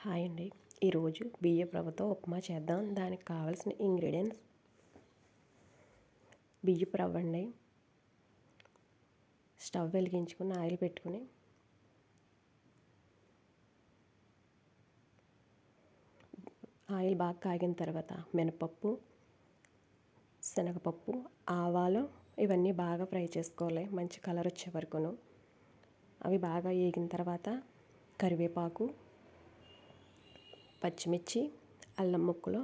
Hi అండి. ఈరోజు బియ్యపు రవ్వతో ఉప్మా చేద్దాం. దానికి కావాల్సిన ఇంగ్రీడియంట్స్ బియ్యపు రవ్వ అండి. స్టవ్ వెలిగించుకుని ఆయిల్ పెట్టుకుని ఆయిల్ బాగా కాగిన తర్వాత మినపప్పు, శనగపప్పు, ఆవాలు ఇవన్నీ బాగా ఫ్రై చేసుకోవాలి. మంచి కలర్ వచ్చే వరకును. అవి బాగా వేగిన తర్వాత కరివేపాకు, పచ్చిమిర్చి, అల్లం ముక్కలు,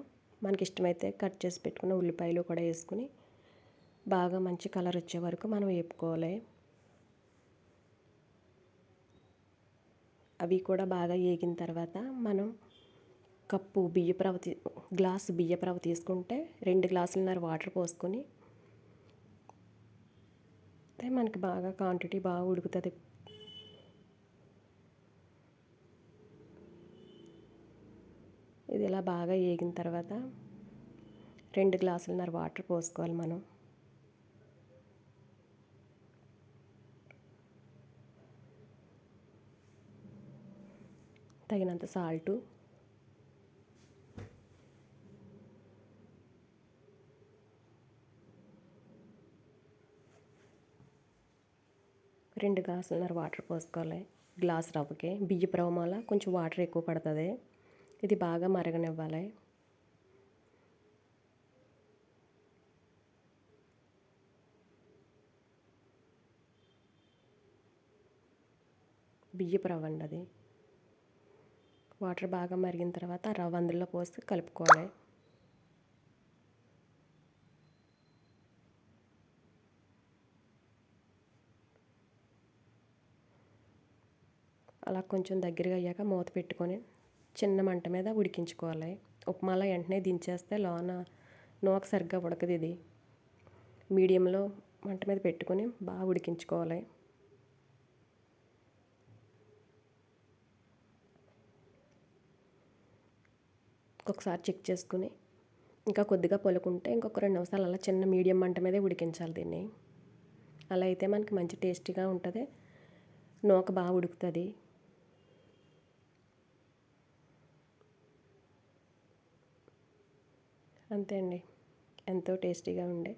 మనకి ఇష్టమైతే కట్ చేసి పెట్టుకున్న ఉల్లిపాయలు కూడా వేసుకుని బాగా మంచి కలర్ వచ్చే వరకు మనం వేపుకోవాలి. అవి కూడా బాగా వేగిన తర్వాత మనం కప్పు బియ్యపు రవ్వ గ్లాసు బియ్యపు రవ్వ తీసుకుంటే 2 గ్లాసులన్నర వాటర్ పోసుకొని మనకి బాగా క్వాంటిటీ బాగా ఉడుకుతుంది. ఇది ఇలా బాగా వేగిన తర్వాత 2 గ్లాసులన్నర వాటర్ పోసుకోవాలి. మనం తగినంత సాల్టు, రెండు గ్లాసులన్నర వాటర్ పోసుకోవాలి. గ్లాస్ రవ్వకి బియ్యపు రవ్వ వల్ల కొంచెం వాటర్ ఎక్కువ పడుతుంది. ఇది బాగా మరగనివ్వాలి. బియ్యపు రవ్వ అండి అది. వాటర్ బాగా మరిగిన తర్వాత రవ్వ అందులో పోసి కలుపుకోవాలి. అలా కొంచెం దగ్గరగా అయ్యాక మూత పెట్టుకొని చిన్న మంట మీద ఉడికించుకోవాలి. ఉప్మాలో వెంటనే దించేస్తే లోన నూక సరిగ్గా ఉడకదు. ఇది మీడియంలో మంట మీద పెట్టుకొని బాగా ఉడికించుకోవాలి. ఒకసారి చెక్ చేసుకుని ఇంకా కొద్దిగా పొలుకుంటే ఇంకొక 2 నిమిషాలు అలా చిన్న మీడియం మంట మీదే ఉడికించాలి దీన్ని. అలా అయితే మనకి మంచి టేస్టీగా ఉంటుంది. నూక బాగా ఉడుకుతుంది. అంతే అండి. ఎంతో టేస్టీగా ఉండే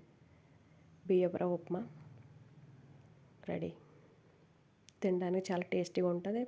బియ్యపు రవ్వ ఉప్మా రెడీ. తినడానికి చాలా టేస్టీగా ఉంటుంది.